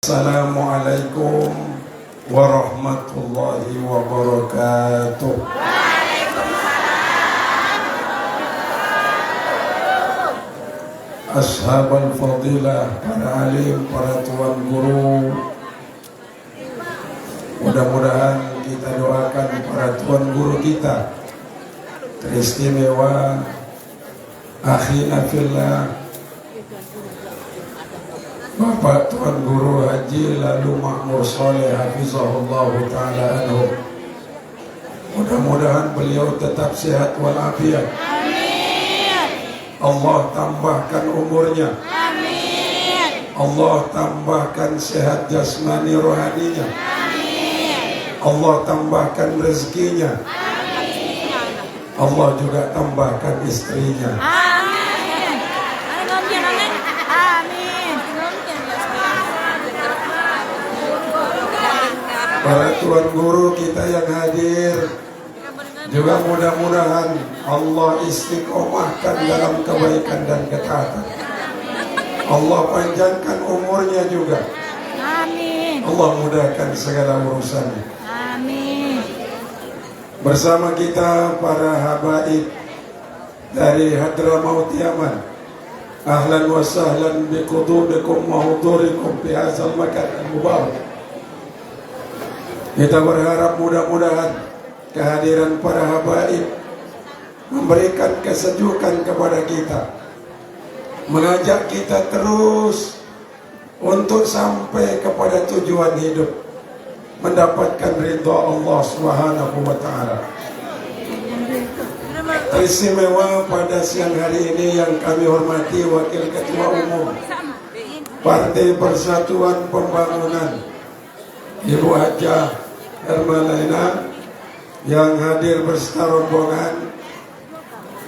Assalamualaikum warahmatullahi wabarakatuh. Ashabul fadilah, para alim, para tuan guru, mudah-mudahan kita doakan para tuan guru kita teristimewa, akhina fillah, Bapak Tuan Guru Haji Lalu Makmur Soleh Hafizahullah Ta'ala anhu. Mudah-mudahan beliau tetap sehat walafiat. Amin. Allah tambahkan umurnya. Amin. Allah tambahkan sehat jasmani rohaninya. Amin. Allah tambahkan rezekinya. Amin. Allah juga tambahkan istrinya. Amin. Para tuan guru kita yang hadir juga mudah-mudahan Allah istiqomahkan dalam kebaikan dan ketaatan. Allah panjangkan umurnya juga. Amin. Allah mudahkan segala urusannya. Amin. Bersama kita para habaib dari Hadramaut Yaman. Ahlan wa sahlan biqudubikum wa hudurikum fi hadzal makan al-mubarak. Kita berharap mudah-mudahan kehadiran para habaib memberikan kesejukan kepada kita, mengajak kita terus untuk sampai kepada tujuan hidup, mendapatkan ridha Allah Subhanahu wa Ta'ala. Istimewa pada siang hari ini yang kami hormati Wakil Ketua Umum Partai Persatuan Pembangunan Ibu Hajah Hermalaina yang hadir beserta rombongan,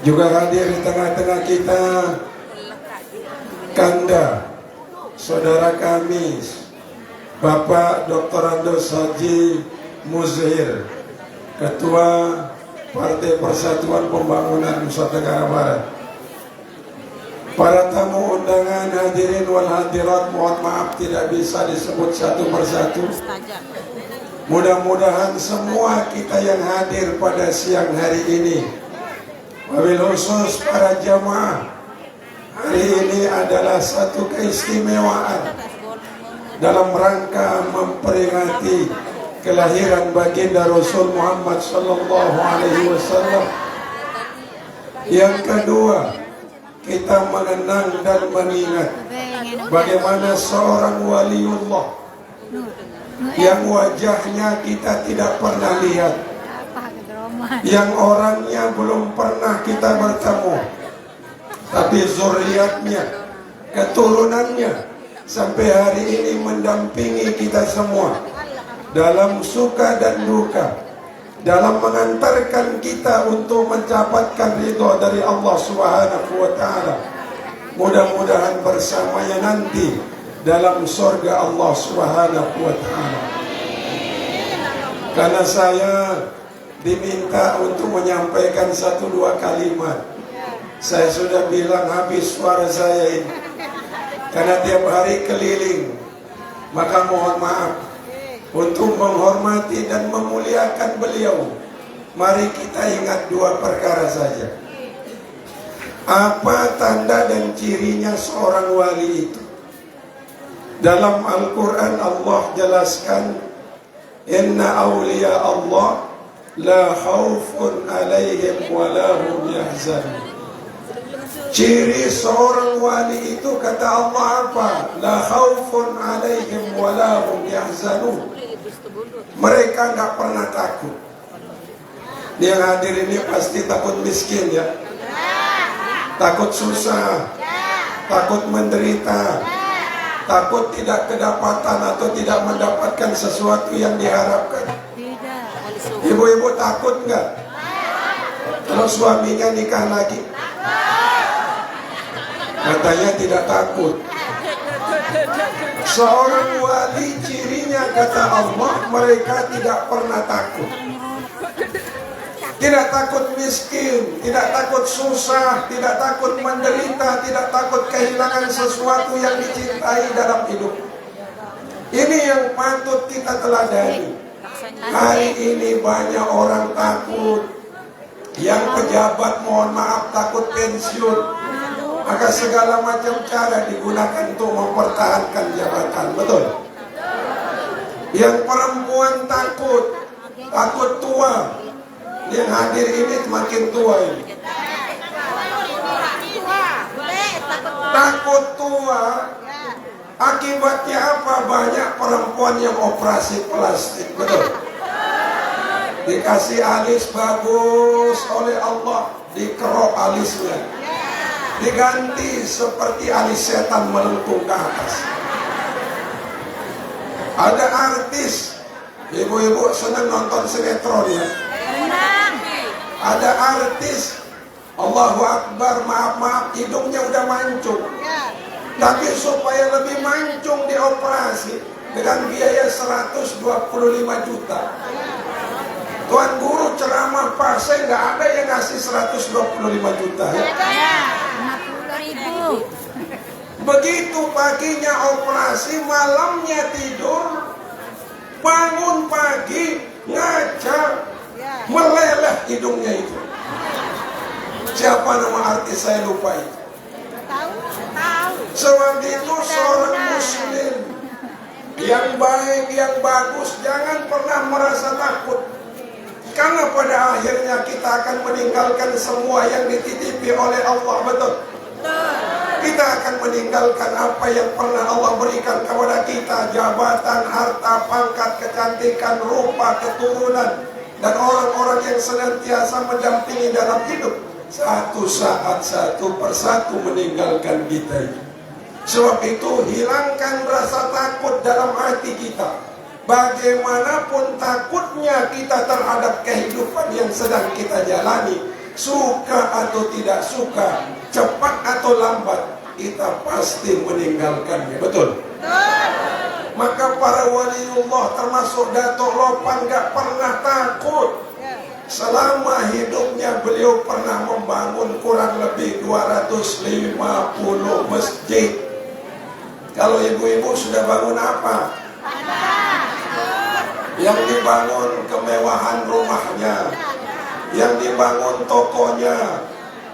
juga hadir di tengah-tengah kita Kanda saudara kami Bapak Dr. Andos Haji Muzhir, Ketua Partai Persatuan Pembangunan Nusa Tenggara Barat. Para tamu undangan, hadirin wal hadirat, mohon maaf tidak bisa disebut satu persatu. Mudah-mudahan semua kita yang hadir pada siang hari ini, wabil khusus para jamaah, hari ini adalah satu keistimewaan dalam rangka memperingati kelahiran baginda Rasul Muhammad sallallahu alaihi wasallam. Yang kedua, kita mengenang dan mengingat bagaimana seorang waliullah yang wajahnya kita tidak pernah lihat, yang orangnya belum pernah kita bertemu, tapi zuriatnya, keturunannya sampai hari ini mendampingi kita semua dalam suka dan duka, dalam mengantarkan kita untuk mendapatkan ridha dari Allah Subhanahu wa Ta'ala. Mudah-mudahan bersamanya nanti dalam surga Allah Subhanahu wa Ta'ala. Karena saya diminta untuk menyampaikan 1-2 kalimat, saya sudah bilang habis suara saya ini, karena tiap hari keliling. Maka mohon maaf, untuk menghormati dan memuliakan beliau, mari kita ingat 2 perkara saja. Apa tanda dan cirinya seorang wali itu? Dalam Al-Quran Allah jelaskan, inna awliya Allah la khawfun alaihim wa la hum yahzanun. Ciri seorang wali itu kata Allah apa? La khawfun alaihim wa la hum yahzanun. Mereka nggak pernah takut. Yang hadir ini pasti takut miskin ya, takut susah, takut menderita, takut tidak kedapatan atau tidak mendapatkan sesuatu yang diharapkan. Ibu-ibu takut nggak kalau suaminya nikah lagi? Katanya tidak takut. Seorang wali cirinya kata Allah, mereka tidak pernah takut. Tidak takut miskin, tidak takut susah, tidak takut menderita, tidak takut kehilangan sesuatu yang dicintai dalam hidup. Ini yang patut kita teladani. Hari ini banyak orang takut. Yang pejabat mohon maaf takut pensiun. Maka segala macam cara digunakan untuk mempertahankan jabatan. Betul? Yang perempuan takut tua. Yang hadir ini makin tua ini. Takut tua. Akibatnya apa? Banyak perempuan yang operasi plastik. Betul? Dikasih alis bagus oleh Allah, dikerok alisnya, diganti seperti alis setan melengkung ke atas. Ada artis, ibu-ibu senang nonton sinetron ya. Ada artis, Allahu Akbar, maaf hidungnya udah mancung, tapi supaya lebih mancung dioperasi dengan biaya 125 juta. Tuan guru ceramah pasai nggak ada yang ngasih 125 juta ya. 50.000. Begitu paginya operasi, malamnya tidur, bangun pagi ngaca, meleleh hidungnya itu. Siapa nama artis saya lupa itu. Sebab itu seorang muslim yang baik, yang bagus, jangan pernah merasa takut. Karena pada akhirnya kita akan meninggalkan semua yang dititipi oleh Allah. Betul? Kita akan meninggalkan apa yang pernah Allah berikan kepada kita. Jabatan, harta, pangkat, kecantikan, rupa, keturunan. Dan orang-orang yang senantiasa mendampingi dalam hidup. Satu saat, satu persatu meninggalkan kita. Sebab itu hilangkan rasa takut dalam hati kita. Bagaimanapun takutnya kita terhadap kehidupan yang sedang kita jalani, suka atau tidak suka, cepat atau lambat, kita pasti meninggalkannya. Betul? Maka para waliullah termasuk Datuk Lopan gak pernah takut. Selama hidupnya beliau pernah membangun kurang lebih 250 masjid. Kalau ibu-ibu sudah bangun apa? Yang dibangun kemewahan rumahnya, yang dibangun tokonya,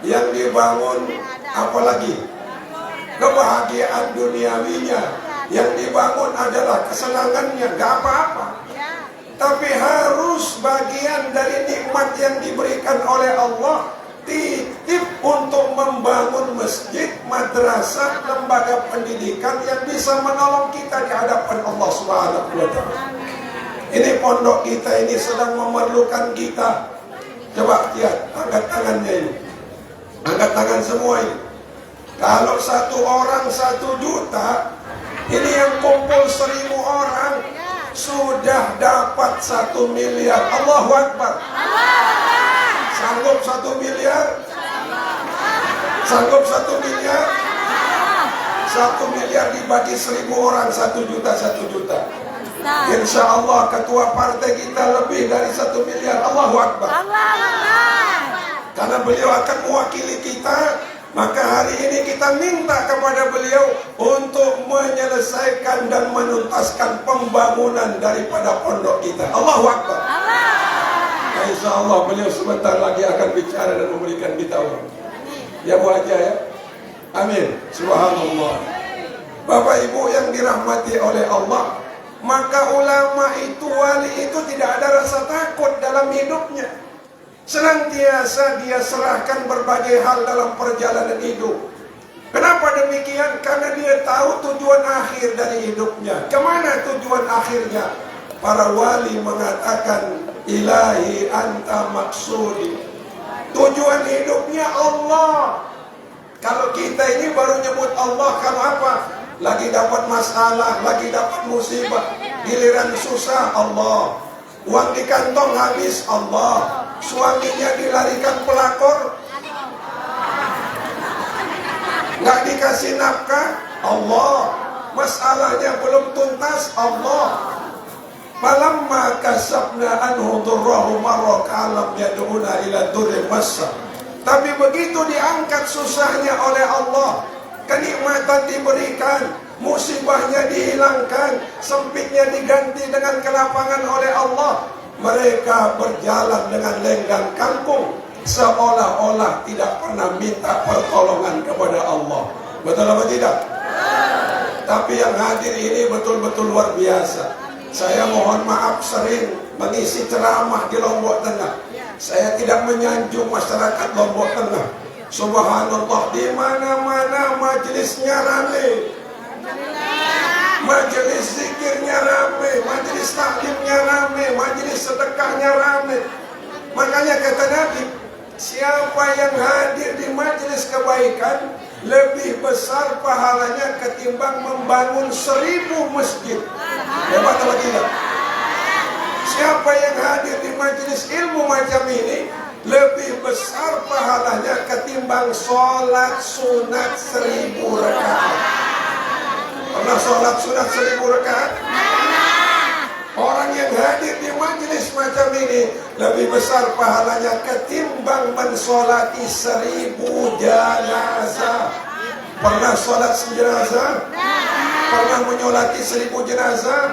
yang dibangun apalagi kebahagiaan duniawinya, yang dibangun adalah kesenangannya, gak apa-apa. Tapi harus bagian dari nikmat yang diberikan oleh Allah, titip untuk membangun masjid, madrasah, lembaga pendidikan yang bisa menolong kita di hadapan Allah Subhanahu wa Ta'ala. Ini pondok kita ini sedang memerlukan kita. Coba lihat, angkat tangannya ini. Angkat tangan semua ini. Kalau satu orang 1 juta, ini yang kumpul 1000 orang, sudah dapat 1 miliar. Allahu Akbar. Sanggup 1 miliar? Sanggup 1 miliar? 1 miliar dibagi 1000 orang, 1 juta, 1 juta. Insya Allah ketua partai kita lebih dari 1 miliar. Allahu Akbar. Karena beliau akan mewakili kita, maka hari ini kita minta kepada beliau untuk menyelesaikan dan menuntaskan pembangunan daripada pondok kita. Allahu Akbar. Nah, insya Allah beliau sebentar lagi akan bicara dan memberikan kita uang. Ya Bu Haja ya. Amin. Subhanallah. Bapak Ibu yang dirahmati oleh Allah, maka ulama itu, wali itu tidak ada rasa takut dalam hidupnya. Senantiasa dia serahkan berbagai hal dalam perjalanan hidup. Kenapa demikian? Karena dia tahu tujuan akhir dari hidupnya. Kemana tujuan akhirnya? Para wali mengatakan, Ilahi anta maksudi. Tujuan hidupnya Allah. Kalau kita ini baru nyebut Allah, kalau apa? Lagi dapat masalah, lagi dapat musibah, giliran susah Allah, uang di kantong habis Allah, suaminya dilarikan pelakor, nggak dikasih nafkah Allah, masalahnya belum tuntas Allah. Falamma kasabna anhu durrahu marra ka'alam yad'una ila durri massa. Tapi begitu diangkat susahnya oleh Allah, kenikmatan diberikan, musibahnya dihilangkan, sempitnya diganti dengan kelapangan oleh Allah. Mereka berjalan dengan lenggang kangkung, seolah-olah tidak pernah minta pertolongan kepada Allah. Betul apa tidak? Tapi yang hadir ini betul-betul luar biasa. Saya mohon maaf sering mengisi ceramah di Lombok Tengah. Saya tidak menyanjung masyarakat Lombok Tengah. Subhanallah, di mana-mana majelisnya ramai. Majelis zikirnya ramai, majelis taklimnya ramai, majelis sedekahnya ramai. Makanya kata Nabi, siapa yang hadir di majelis kebaikan lebih besar pahalanya ketimbang membangun 1000 masjid. Hebat atau tidak? Siapa yang hadir di majelis ilmu macam ini lebih besar pahalanya ketimbang sholat sunat 1000 rakaat. Pernah sholat sunat 1000 rakaat? Orang yang hadir di majelis macam ini lebih besar pahalanya ketimbang mensolati 1000 jenazah. Pernah sholat jenazah? Pernah menyolati 1000 jenazah?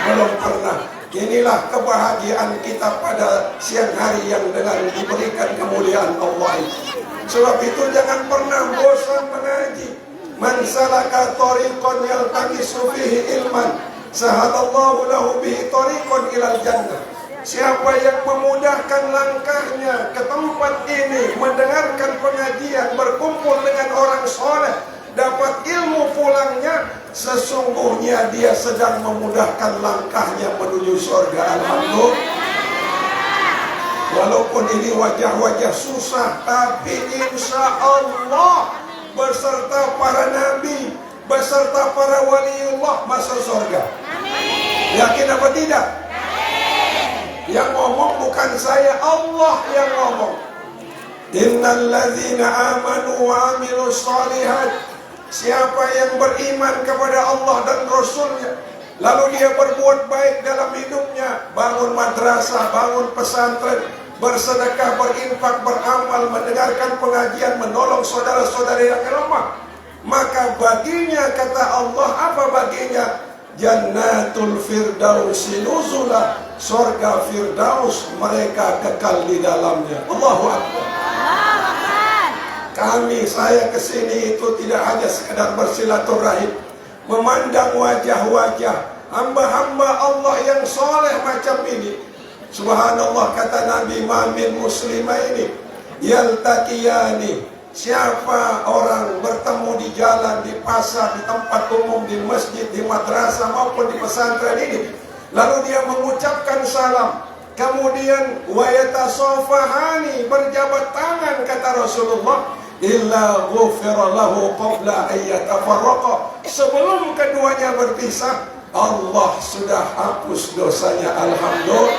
Belum pernah. Inilah kebahagiaan kita pada siang hari yang dengan diberikan kemuliaan Allah itu. Sebab itu jangan pernah bosan mengaji. Man salaka tariqan yaltamisu fihi ilman, sahalallahu lahu bihi tariqan ilal jannah. Siapa yang memudahkan langkahnya ke tempat ini, mendengarkan pengajian, berkumpul dengan orang soleh, dapat ilmu pulangnya, sesungguhnya dia sedang memudahkan langkahnya menuju surga. Alhamdulillah. Walaupun ini wajah-wajah susah, tapi insya Allah beserta para nabi, beserta para waliullah masuk surga. Amin. Yakin apa tidak? Amin. Yang ngomong bukan saya, Allah yang ngomong. Innal ladzina amanu wa amilus shalihat. Siapa yang beriman kepada Allah dan Rasulnya, lalu dia berbuat baik dalam hidupnya, bangun madrasah, bangun pesantren, bersedekah, berinfak, beramal, mendengarkan pengajian, menolong saudara-saudara yang lemah, maka baginya, kata Allah, apa baginya? Jannatul Firdausi nuzula, surga Firdaus mereka kekal di dalamnya. Allahu Akbar. Saya kesini itu tidak hanya sekedar bersilaturahim, memandang wajah-wajah hamba-hamba Allah yang soleh macam ini. Subhanallah, kata Nabi, mamin muslimaini yaltaqiyani. Siapa orang bertemu di jalan, di pasar, di tempat umum, di masjid, di madrasah maupun di pesantren ini, lalu dia mengucapkan salam, kemudian wa yatasafahani, berjabat tangan, kata Rasulullah, illa ghufira lahu qabla an yatafarraqa. Sebelum keduanya berpisah, Allah sudah hapus dosanya. Alhamdulillah.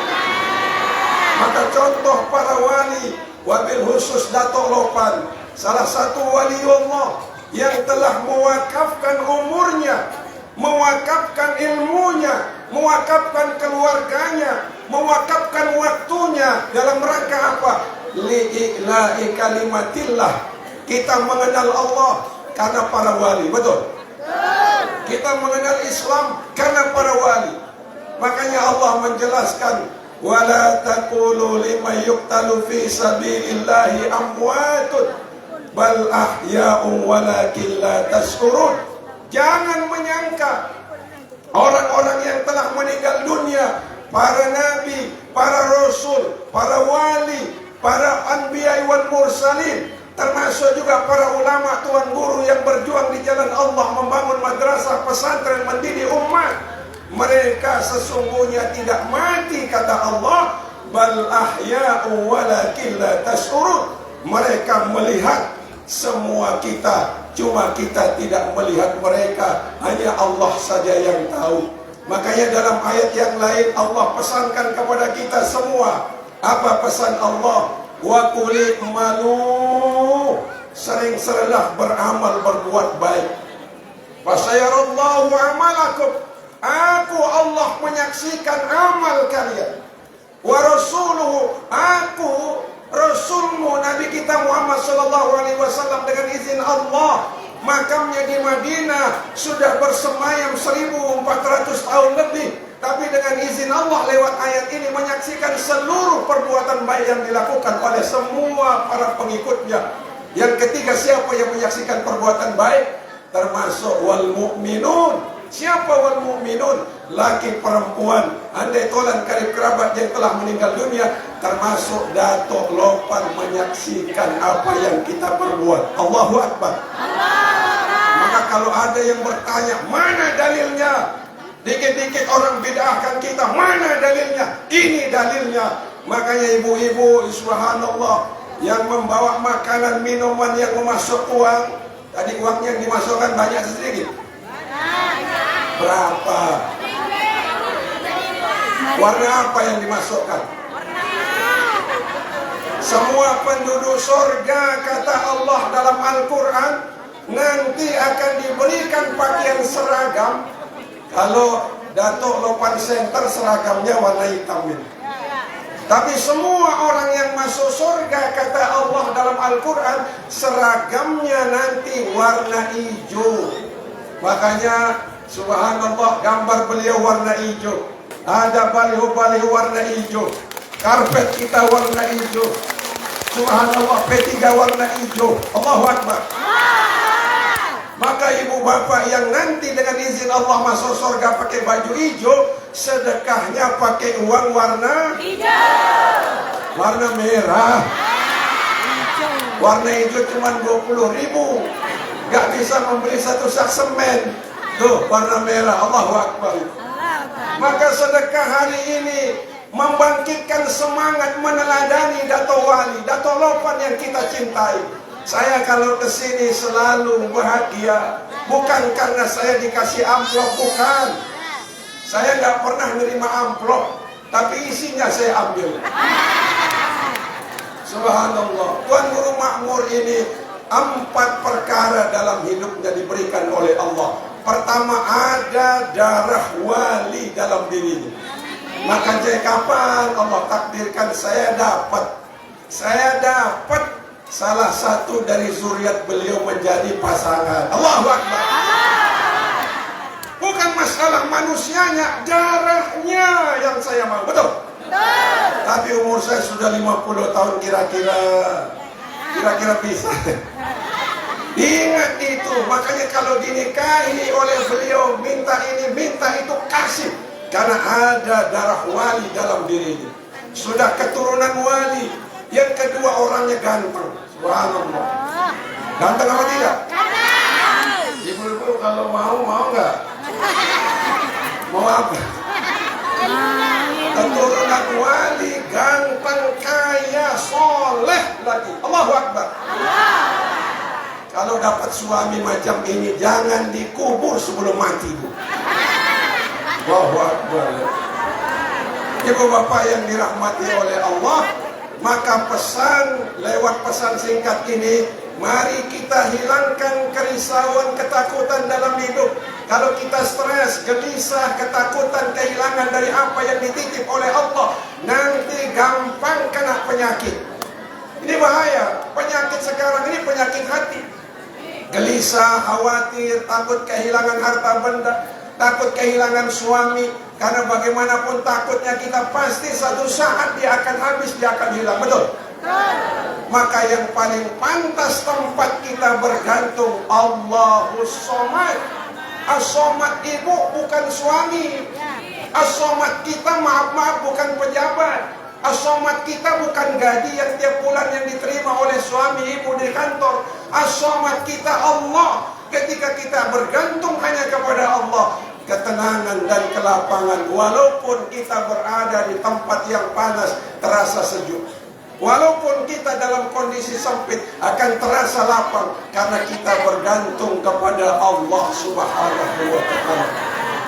Maka contoh para wali, wabil khusus Dato' Lopan, salah satu waliullah yang telah mewakafkan umurnya, mewakafkan ilmunya, mewakafkan keluarganya, mewakafkan waktunya dalam rangka apa? Li'ila'i kalimatillah. Kita mengenal Allah karena para wali, betul? Kita mengenal Islam karena para wali. Makanya Allah menjelaskan, wala taqulu liman yuqtalu fi sabilillahi amwatun bal ahya'un walakin la tashkurun. Jangan menyangka orang-orang yang telah meninggal dunia, para nabi, para rasul, para wali, para anbiya wal mursalin, termasuk juga para ulama, tuan guru yang berjuang di jalan Allah, membangun madrasah, pesantren, mendidik umat, mereka sesungguhnya tidak mati, kata Allah, bal ahya'u walakin la tash'urun. Mereka melihat semua kita, cuma kita tidak melihat mereka, hanya Allah saja yang tahu. Makanya dalam ayat yang lain Allah pesankan kepada kita semua. Apa pesan Allah? Wa qul malu, sering-seringlah beramal, berbuat baik. Fasayarallahu amalakum, aku Allah menyaksikan amal kalian. Wa rasuluhu, aku Rasulmu Nabi kita Muhammad sallallahu alaihi wasallam dengan izin Allah Makamnya di Madinah sudah bersemayam 1400 tahun lebih. Tapi dengan izin Allah lewat ayat ini menyaksikan seluruh perbuatan baik yang dilakukan oleh semua para pengikutnya. Yang ketiga, siapa yang menyaksikan perbuatan baik? Termasuk wal mu'minun. Siapa wal mu'minun? Laki perempuan, andai tolan karib kerabat yang telah meninggal dunia, termasuk Datuk Lopan menyaksikan apa yang kita perbuat. Allahu Akbar. Maka kalau ada yang bertanya, mana dalilnya? Dikit-dikit orang bid'ahkan kita, mana dalilnya? Ini dalilnya. Makanya ibu-ibu, subhanallah, yang membawa makanan, minuman yang memasuk uang, tadi uangnya yang dimasukkan banyak sedikit? Berapa? Warna apa yang dimasukkan? Semua penduduk surga, kata Allah dalam Al-Quran, nanti akan diberikan pakaian seragam. Kalau Datuk Lopan Center seragamnya warna hitam ini. Tapi semua orang yang masuk surga, kata Allah dalam Al-Quran, seragamnya nanti warna hijau. Makanya subhanallah, gambar beliau warna hijau. Ada baliho-baliho warna hijau. Karpet kita warna hijau. Subhanallah, P3 warna hijau. Allahu Akbar. Maka ibu bapak yang nanti dengan izin Allah masuk surga pakai baju hijau, sedekahnya pakai uang warna hijau. Warna merah. Warna hijau cuma 20.000. Gak bisa membeli satu sak semen. Tuh, warna merah. Allahu Akbar. Maka sedekah hari ini membangkitkan semangat meneladani Dato' Wali, Dato' Lopan yang kita cintai. Saya kalau kesini selalu bahagia, bukan karena saya dikasih amplop, bukan. Saya nggak pernah nerima amplop, tapi isinya saya ambil. Subhanallah. Tuan Guru Makmur ini 4 perkara dalam hidupnya diberikan oleh Allah. Pertama, ada darah wali dalam dirinya. Maka kapan Allah takdirkan saya dapat salah satu dari zuriat beliau menjadi pasangan. Allahu Akbar. Bukan masalah manusianya, darahnya yang saya mau. Betul? Tapi umur saya sudah 50 tahun kira-kira bisa. Ingat itu, makanya kalau dinikahi oleh beliau, minta ini, minta itu, kasih. Karena ada darah wali dalam dirinya. Sudah keturunan wali. Yang kedua, orangnya ganteng. Subhanallah. Ganteng apa tidak? Ibu-ibu kalau mau nggak? Mau apa? Keturunan wali, ganteng, kaya, soleh lagi. Allahu Akbar. Kalau dapat suami macam ini, jangan dikubur sebelum mati, Bu. Allahu Akbar. Ibu bapak yang dirahmati oleh Allah, maka pesan lewat pesan singkat ini, mari kita hilangkan kerisauan, ketakutan dalam hidup. Kalau kita stres, gelisah, ketakutan, kehilangan dari apa yang dititip oleh Allah, nanti gampang kena penyakit. Ini bahaya. Penyakit sekarang ini penyakit hati. Gelisah, khawatir, takut kehilangan harta benda, takut kehilangan suami. Karena bagaimanapun takutnya kita, pasti satu saat dia akan habis, dia akan hilang. Betul? Maka yang paling pantas tempat kita bergantung, Allahus Somad. As-Somad ibu bukan suami. As-Somad kita, maaf bukan pejabat. As-Somad kita bukan gaji yang tiap bulan yang diterima oleh suami ibu di kantor. As-Somad kita Allah. Ketika kita bergantung hanya kepada Allah, ketenangan dan kelapangan. Walaupun kita berada di tempat yang panas, terasa sejuk. Walaupun kita dalam kondisi sempit, akan terasa lapang. Karena kita bergantung kepada Allah Subhanahu wa ta'ala.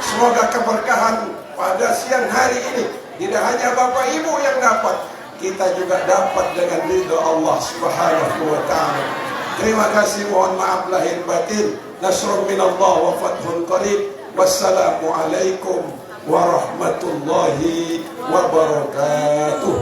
Semoga keberkahan pada siang hari ini tidak hanya Bapak Ibu yang dapat, kita juga dapat dengan ridho Allah Subhanahu wa ta'ala. Terima kasih, mohon maaf lahir batin. Nasrun minallah wa fathun qarib. Wassalamualaikum warahmatullahi wabarakatuh.